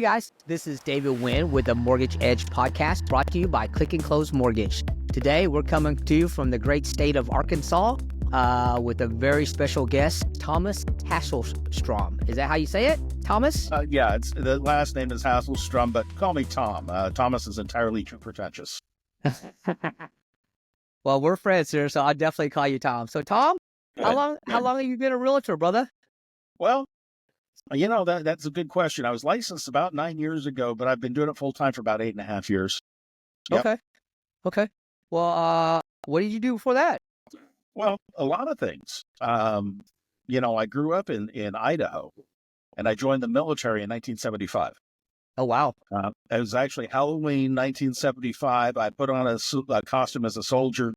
Hey guys, this is David Wynn with the Mortgage Edge podcast brought to you by Click and Close Mortgage. Today, we're coming to you from the great state of Arkansas with a very special guest, Thomas Hasselstrom. Is that how you say it, Thomas? Yeah, the last name is Hasselstrom, but call me Tom. Thomas is entirely too pretentious. Well, we're friends here, so I'll definitely call you Tom. So, Tom, how long have you been a realtor, brother? Well, that's a good question. I was licensed about 9 years ago, but I've been doing it full time for about 8.5 years. Yep. Okay. Well, what did you do before that? Well, a lot of things. I grew up in Idaho, and I joined the military in 1975. Oh, wow. It was actually Halloween 1975. I put on a costume as a soldier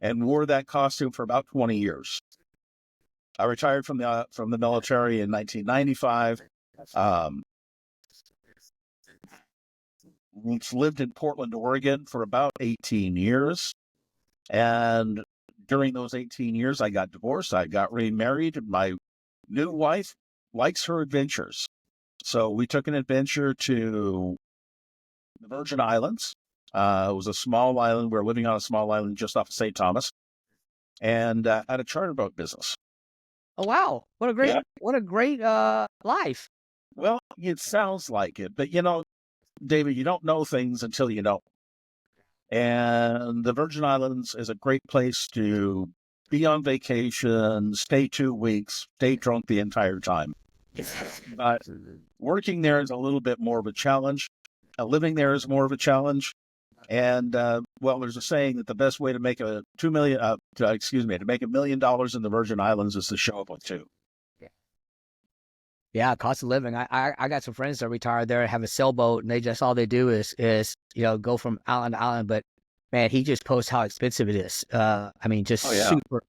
and wore that costume for about 20 years. I retired from the military in 1995. Lived in Portland, Oregon for about 18 years. And during those 18 years, I got divorced. I got remarried. My new wife likes her adventures. So we took an adventure to the Virgin Islands. It was a small island. We were living on a small island just off of St. Thomas, and had a charter boat business. Oh, wow. What a great life. Well, it sounds like it, but David, you don't know things until you know. And the Virgin Islands is a great place to be on vacation, stay 2 weeks, stay drunk the entire time. But working there is a little bit more of a challenge. Living there is more of a challenge. And, there's a saying that the best way to make to make $1 million in the Virgin Islands is to show up with two. Yeah, cost of living. I got some friends that retired there and have a sailboat, and all they do is go from island to island. But man, he just posts how expensive it is. Super.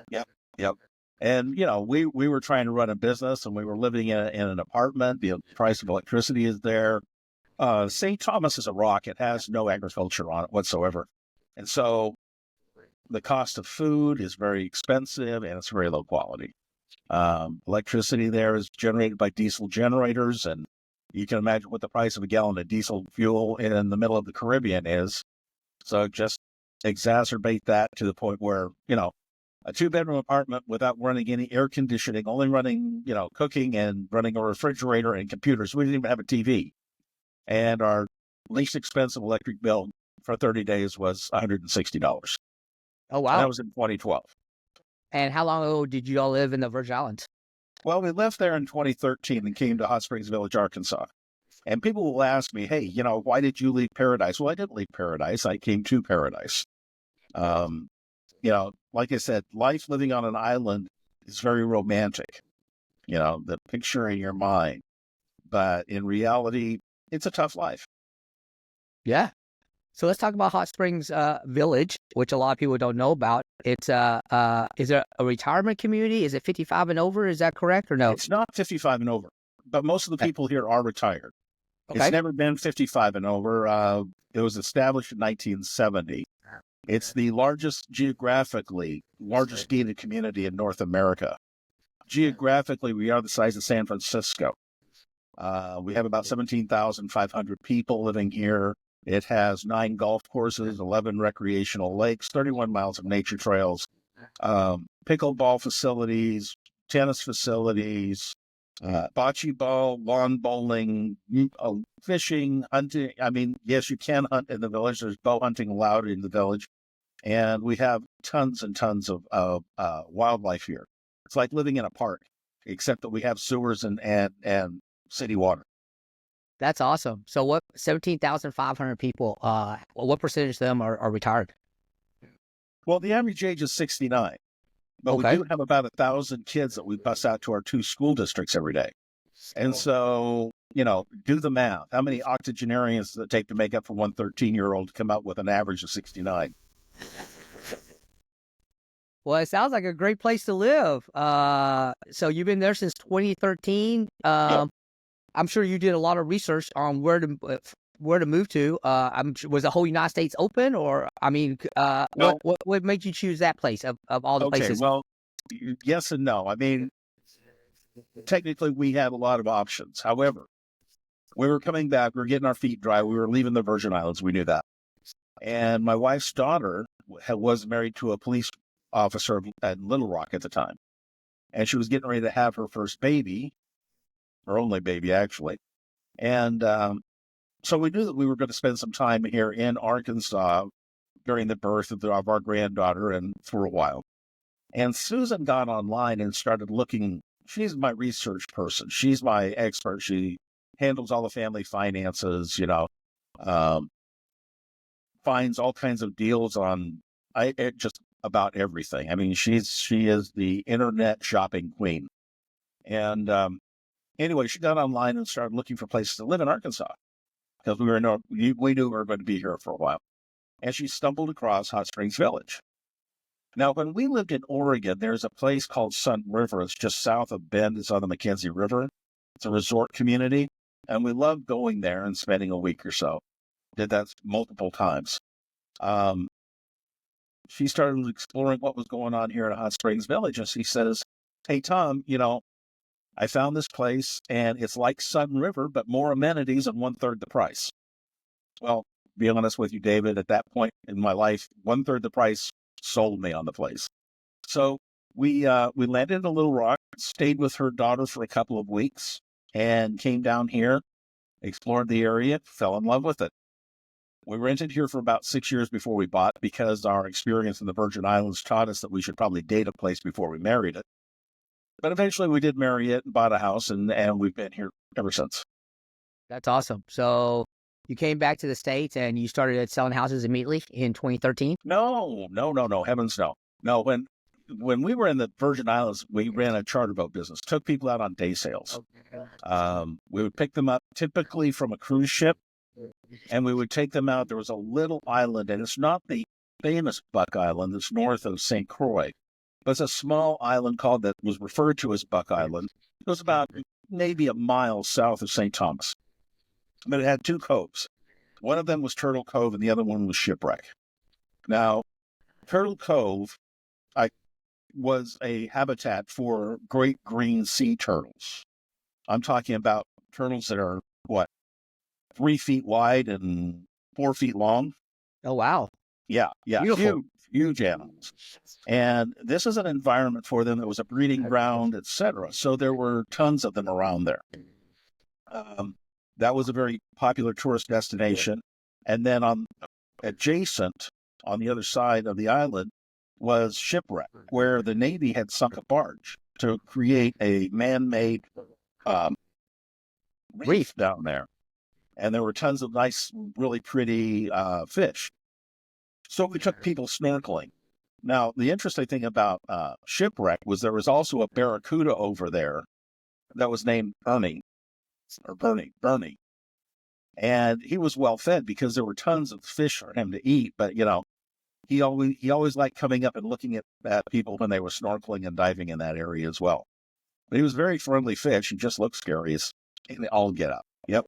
Yep. And we were trying to run a business, and we were living in an apartment. The price of electricity is there. St. Thomas is a rock. It has no agriculture on it whatsoever. And so the cost of food is very expensive, and it's very low quality. Electricity there is generated by diesel generators, and you can imagine what the price of a gallon of diesel fuel in the middle of the Caribbean is. So just exacerbate that to the point where, a 2-bedroom apartment without running any air conditioning, only running, cooking and running a refrigerator and computers. We didn't even have a TV. And our least expensive electric bill for 30 days was $160. Oh, wow. And that was in 2012. And how long ago did you all live in the Virgin Islands? Well, we left there in 2013 and came to Hot Springs Village, Arkansas. And people will ask me, hey, why did you leave paradise? Well, I didn't leave paradise. I came to paradise. Like I said, life living on an island is very romantic, the picture in your mind. But in reality, it's a tough life. Yeah. So let's talk about Hot Springs Village, which a lot of people don't know about. It's is it a retirement community? Is it 55 and over? Is that correct or no? It's not 55 and over, but most of the people here are retired. Okay. It's never been 55 and over. It was established in 1970. It's the geographically largest gated community in North America. Geographically, we are the size of San Francisco. We have about 17,500 people living here. It has 9 golf courses, 11 recreational lakes, 31 miles of nature trails, pickleball facilities, tennis facilities, bocce ball, lawn bowling, fishing, hunting. I mean, yes, you can hunt in the village. There's bow hunting allowed in the village. And we have tons and tons of wildlife here. It's like living in a park, except that we have sewers and city water. That's awesome. So what, 17,500 people, what percentage of them are retired? Well, the average age is 69, but Okay. we do have about 1,000 kids that we bus out to our 2 school districts every day. And so, do the math. How many octogenarians does it take to make up for one 13-year-old to come out with an average of 69? Well, it sounds like a great place to live. So you've been there since 2013. I'm sure you did a lot of research on where to move to. Was the whole United States open, or what made you choose that place of all the places? Well, yes and no. I mean, technically we had a lot of options. However, we were coming back, we were getting our feet dry, we were leaving the Virgin Islands, we knew that. And my wife's daughter was married to a police officer at Little Rock at the time. And she was getting ready to have her first baby, her only baby, actually. And so we knew that we were going to spend some time here in Arkansas during the birth of our granddaughter and for a while. And Susan got online and started looking. She's my research person. She's my expert. She handles all the family finances, finds all kinds of deals on just about everything. I mean, she is the internet shopping queen. And anyway, she got online and started looking for places to live in Arkansas because we knew we were going to be here for a while. And she stumbled across Hot Springs Village. Now, when we lived in Oregon, there's a place called Sun River. It's just south of Bend. It's on the McKenzie River. It's a resort community. And we loved going there and spending a week or so. Did that multiple times. She started exploring what was going on here at Hot Springs Village. And she says, hey, Tom, I found this place and it's like Sun River, but more amenities and 1/3 the price. Well, to be honest with you, David, at that point in my life, 1/3 the price sold me on the place. So we landed in Little Rock, stayed with her daughter for a couple of weeks, and came down here, explored the area, fell in love with it. We rented here for about 6 years before we bought because our experience in the Virgin Islands taught us that we should probably date a place before we married it. But eventually we did marry it and bought a house, and we've been here ever since. That's awesome. So you came back to the States and you started selling houses immediately in 2013? No, heavens no. No, when we were in the Virgin Islands, we ran a charter boat business, took people out on day sales. We would pick them up typically from a cruise ship, and we would take them out. There was a little island, and it's not the famous Buck Island that's north of St. Croix, but it's a small island that was referred to as Buck Island. It was about maybe a mile south of St. Thomas. But it had 2 coves. One of them was Turtle Cove, and the other one was Shipwreck. Now, Turtle Cove was a habitat for great green sea turtles. I'm talking about turtles that are, 3 feet wide and 4 feet long? Oh, wow. Yeah, Beautiful. huge animals. And this is an environment for them that was a breeding ground, etc. So there were tons of them around there. That was a very popular tourist destination. And then adjacent on the other side of the island was Shipwreck, where the Navy had sunk a barge to create a man-made reef down there. And there were tons of nice, really pretty fish. So we took people snorkeling. Now, the interesting thing about Shipwreck was there was also a barracuda over there that was named Bernie. And he was well fed because there were tons of fish for him to eat. But, he always liked coming up and looking at people when they were snorkeling and diving in that area as well. But he was very friendly fish. He just looked scary as all get up. Yep.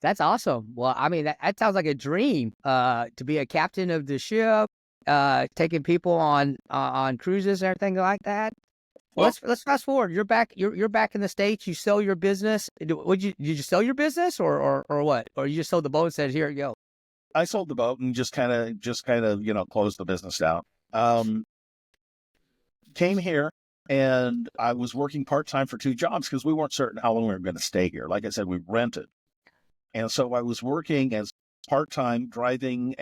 That's awesome. Well, I mean, that sounds like a dream, to be a captain of the ship, taking people on cruises and everything like that. Well, let's fast forward. You're back. You're back in the States. You sell your business. Did you sell your business or what? Or you just sold the boat and said, "Here you go"? I sold the boat and just kind of closed the business down. Came here and I was working part-time for 2 jobs because we weren't certain how long we were going to stay here. Like I said, we rented. And so I was working as part-time driving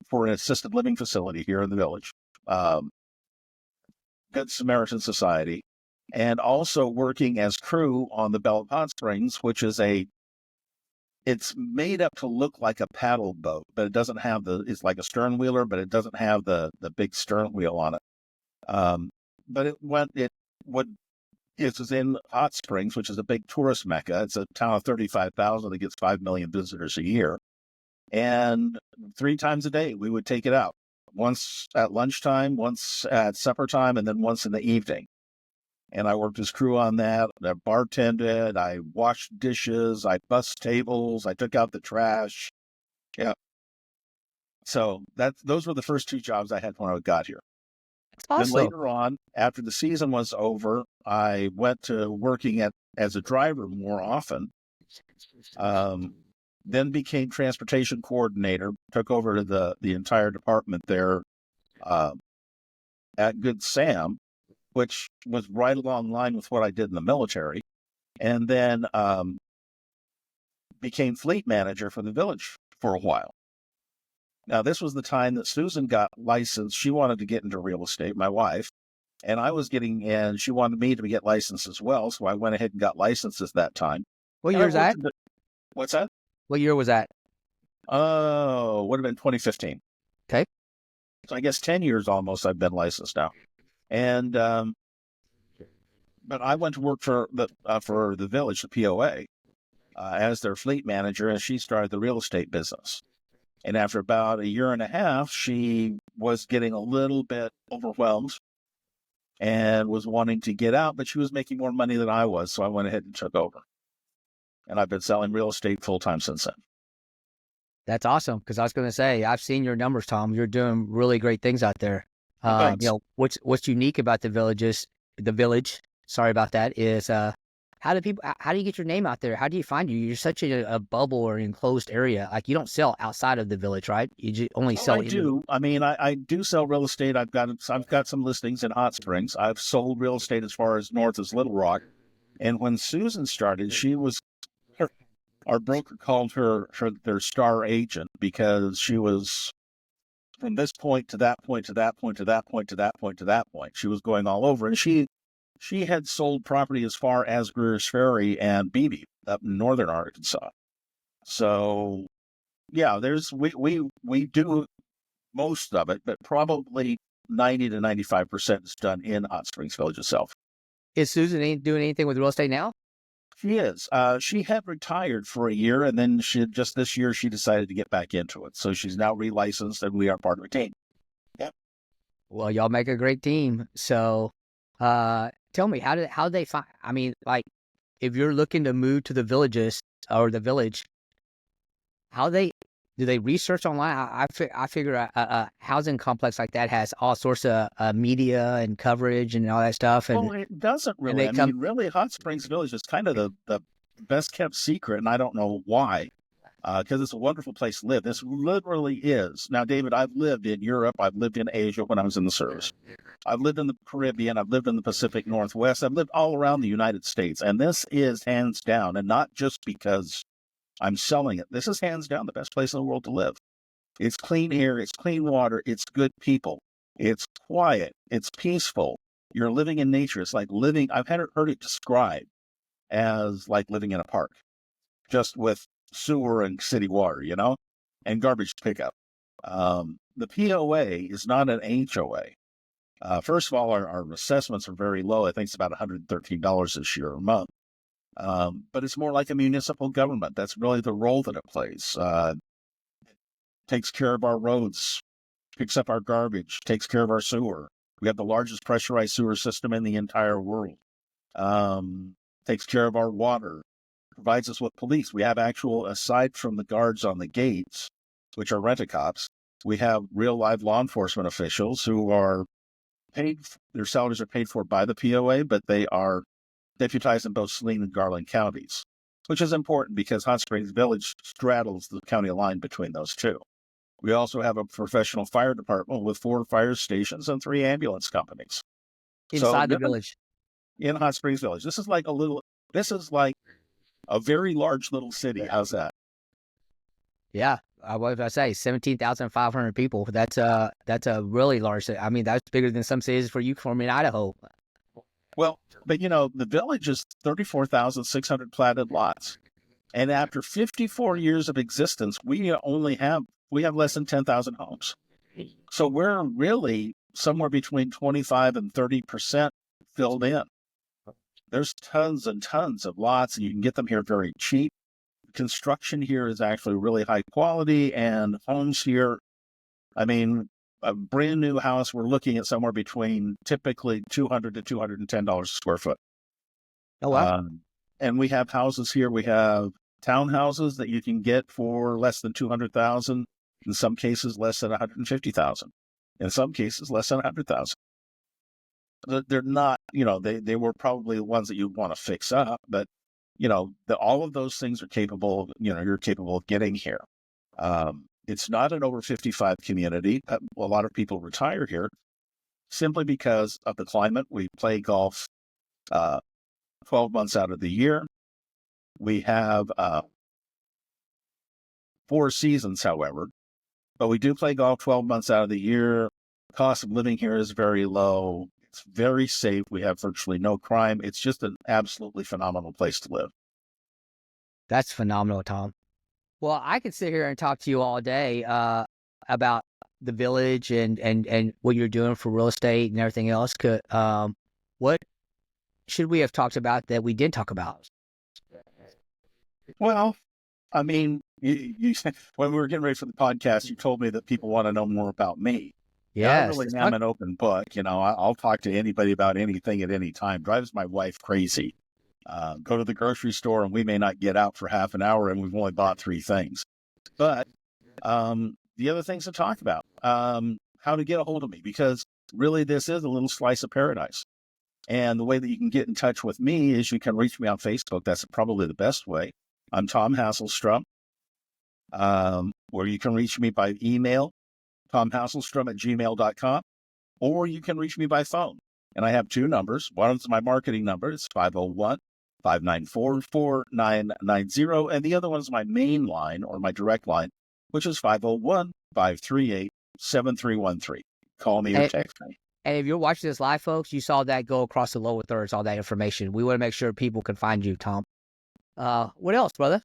for an assisted living facility here in the village, Good Samaritan Society, and also working as crew on the Belle of Hot Springs, which is it's made up to look like a paddle boat, but it doesn't have it's like a stern wheeler, but it doesn't have the big stern wheel on it. But it was in Hot Springs, which is a big tourist mecca. It's a town of 35,000 that gets 5 million visitors a year. And 3 times a day, we would take it out. Once at lunchtime, once at supper time, and then once in the evening. And I worked as crew on that. I bartended, I washed dishes, I bussed tables, I took out the trash. Yeah. So those were the first 2 jobs I had when I got here. It's Then awesome. later on, after the season was over, I went to working as a driver more often. Then became transportation coordinator, took over the entire department there uh, at Good Sam, which was right along line with what I did in the military, and then became fleet manager for the village for a while. Now, this was the time that Susan got licensed. She wanted to get into real estate, my wife, and I was getting in. She wanted me to get licensed as well, so I went ahead and got licensed at that time. What And I year is worked that? in what's that? What year was that? Oh, would have been 2015. Okay. So I guess 10 years almost I've been licensed now. And but I went to work for the village, the POA, as their fleet manager, and she started the real estate business. And after about a year and a half, she was getting a little bit overwhelmed and was wanting to get out, but she was making more money than I was, so I went ahead and took over. And I've been selling real estate full time since then. That's awesome. Because I was going to say, I've seen your numbers, Tom. You're doing really great things out there. Well, thanks. What's unique about the village. Sorry about that. Is how do you get your name out there? How do you find you? You're such a bubble or enclosed area. Like you don't sell outside of the village, right? You only Oh, sell I in. do. I mean, I do sell real estate. I've got some listings in Hot Springs. I've sold real estate as far as north as Little Rock. And when Susan started, our broker called her their star agent because she was from this point to that point to that point to that point to that point to that point. She was going all over, and she had sold property as far as Greer's Ferry and Beebe up in northern Arkansas. So yeah, we do most of it, but probably 90 to 95% is done in Hot Springs Village itself. Is Susan doing anything with real estate now? She is. She had retired for a year, and then just this year she decided to get back into it. So she's now relicensed, and we are part of a team. Yep. Well, y'all make a great team. So, tell me, how they find? I mean, like, if you're looking to move to the villages or the village, how do they research online? I figure a housing complex like that has all sorts of media and coverage and all that stuff, and Well, it doesn't and really. they I come. mean, really, Hot Springs Village is kind of the best kept secret, and I don't know why. Because it's a wonderful place to live. This literally is. Now, David, I've lived in Europe. I've lived in Asia when I was in the service. I've lived in the Caribbean. I've lived in the Pacific Northwest. I've lived all around the United States. And this is hands down, and not just because I'm selling it. This is hands down the best place in the world to live. It's clean air. It's clean water. It's good people. It's quiet. It's peaceful. You're living in nature. It's like living, I've heard it described as like living in a park, just with sewer and city water, and garbage pickup. The POA is not an HOA. First of all, our assessments are very low. I think it's about $113 this year a month. But it's more like a municipal government. That's really the role that it plays. Takes care of our roads, picks up our garbage, takes care of our sewer. We have the largest pressurized sewer system in the entire world. Takes care of our water, provides us with police. We have aside from the guards on the gates, which are rent-a-cops, we have real live law enforcement officials who are paid, their salaries are paid for by the POA, but they are deputized in both Saline and Garland counties, which is important because Hot Springs Village straddles the county line between those two. We also have a professional fire department with 4 fire stations and 3 ambulance companies. Inside the village. In Hot Springs Village. This is like a very large little city. How's that? Yeah, what did I say? 17,500 people. That's a really large city. I mean, that's bigger than some cities for me in Idaho. Well, but the village is 34,600 platted lots. And after 54 years of existence, we have less than 10,000 homes. So we're really somewhere between 25 and 30% filled in. There's tons and tons of lots, and you can get them here very cheap. Construction here is actually really high quality, and homes here, I mean, a brand new house, we're looking at somewhere between typically $200 to $210 a square foot. Oh, wow. And we have houses here. We have townhouses that you can get for less than $200,000. In some cases, less than $150,000. In some cases, less than $100,000. they're not, they were probably the ones that you'd want to fix up, but all of those things are capable of, you're capable of getting here. It's not an over 55 community. A lot of people retire here simply because of the climate. We play golf 12 months out of the year. We have 4 seasons, however, but we do play golf 12 months out of the year. Cost of living here is very low. It's very safe. We have virtually no crime. It's just an absolutely phenomenal place to live. That's phenomenal, Tom. Well, I could sit here and talk to you all day about the village and what you're doing for real estate and everything else. What should we have talked about that we did talk about? Well, I mean, you when we were getting ready for the podcast, you told me that people want to know more about me. Yeah, I Yes. really am an open book. I'll talk to anybody about anything at any time. Drives my wife crazy. Go to the grocery store and we may not get out for half an hour and we've only bought 3 things. But the other things to talk about, how to get a hold of me, because really this is a little slice of paradise. And the way that you can get in touch with me is you can reach me on Facebook. That's probably the best way. I'm Tom Hasselstrom, where you can reach me by email, tomhasselstrom@gmail.com, or you can reach me by phone. And I have 2 numbers. One is my marketing number. It's 501-594-4990. And the other one is my main line or my direct line, which is 501-538-7313. Call me or text me. And if you're watching this live, folks, you saw that go across the lower thirds, all that information. We want to make sure people can find you, Tom. What else, brother?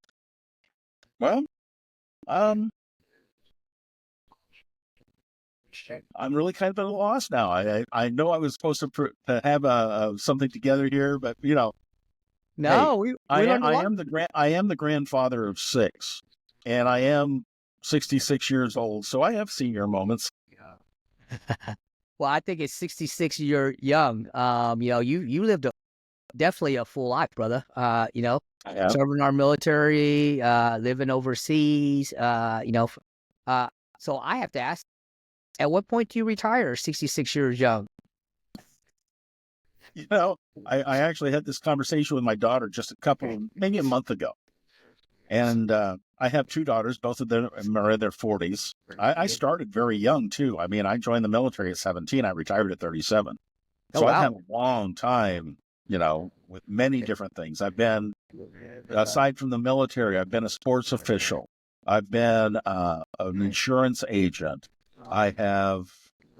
Well, I'm really kind of at a loss now. I know I was supposed to have something together here, but No, hey, I am the grandfather of 6, and I am 66 years old, so I have senior moments. Well, I think at 66 you're young. You lived definitely a full life, brother. Serving our military, living overseas. So I have to ask, at what point do you retire? 66 years young. I actually had this conversation with my daughter just maybe a month ago. And I have 2 daughters. Both of them are in their 40s. I started very young, too. I mean, I joined the military at 17. I retired at 37. So I've had a long time, with many different things. I've been, aside from the military, I've been a sports official. I've been an insurance agent. I have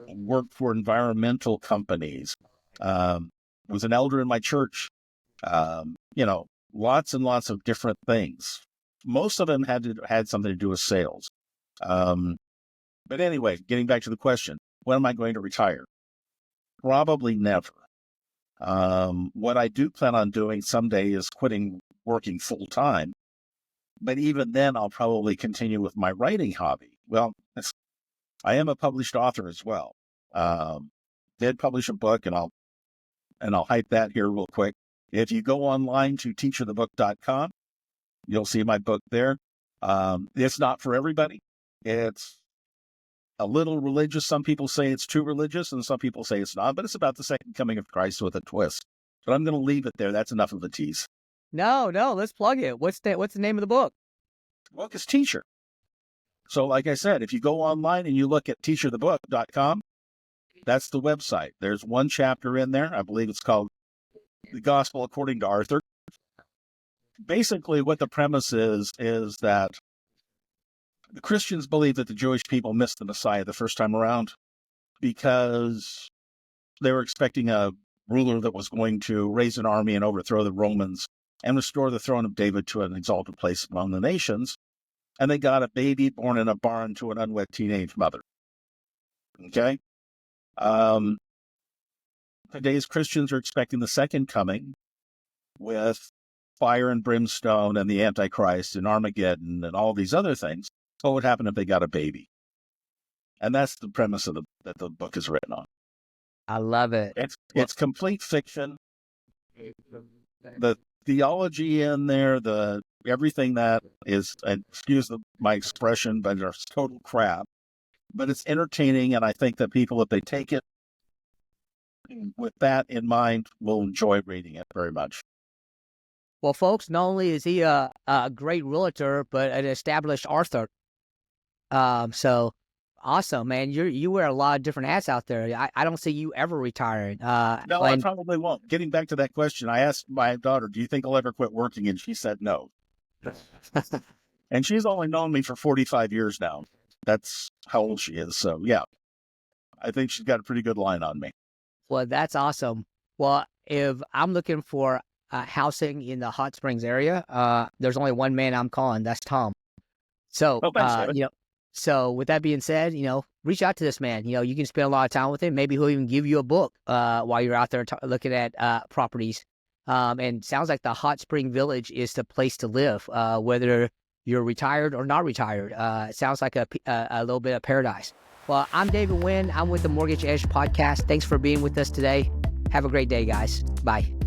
worked for environmental companies. Was an elder in my church. Lots and lots of different things. Most of them had something to do with sales. But anyway, getting back to the question, when am I going to retire? Probably never. What I do plan on doing someday is quitting working full time. But even then, I'll probably continue with my writing hobby. Well, I am a published author as well. Did publish a book, and I'll hype that here real quick. If you go online to teachofthebook.com, you'll see my book there. It's not for everybody. It's a little religious. Some people say it's too religious, and some people say it's not, but it's about the second coming of Christ with a twist. But I'm going to leave it there. That's enough of a tease. No, let's plug it. What's the name of the book? The book is Teacher. So like I said, if you go online and you look at teachofthebook.com, that's the website. There's one chapter in there. I believe it's called The Gospel According to Arthur. Basically, what the premise is that the Christians believe that the Jewish people missed the Messiah the first time around because they were expecting a ruler that was going to raise an army and overthrow the Romans and restore the throne of David to an exalted place among the nations. And they got a baby born in a barn to an unwed teenage mother. Okay? Today's Christians are expecting the second coming with fire and brimstone and the Antichrist and Armageddon and all these other things. What would happen if they got a baby? And that's the premise that the book is written on. I love it. It's complete fiction. The theology in there, everything that is, excuse my expression, but it's total crap. But it's entertaining, and I think that people, if they take it with that in mind, we'll enjoy reading it very much. Well, folks, not only is he a great realtor, but an established author. So awesome, man. You wear a lot of different hats out there. I don't see you ever retiring. No, I probably won't. Getting back to that question, I asked my daughter, do you think I'll ever quit working? And she said no. And she's only known me for 45 years now. That's how old she is. So, yeah, I think she's got a pretty good line on me. Well, that's awesome. Well, if I'm looking for housing in the Hot Springs area, there's only one man I'm calling. That's Tom. So, Thanks, so with that being said, reach out to this man. You can spend a lot of time with him. Maybe he'll even give you a book while you're out there looking at properties. And sounds like the Hot Spring Village is the place to live, whether you're retired or not retired. It sounds like a little bit of paradise. Well, I'm David Wynn. I'm with the Mortgage Edge podcast. Thanks for being with us today. Have a great day, guys. Bye.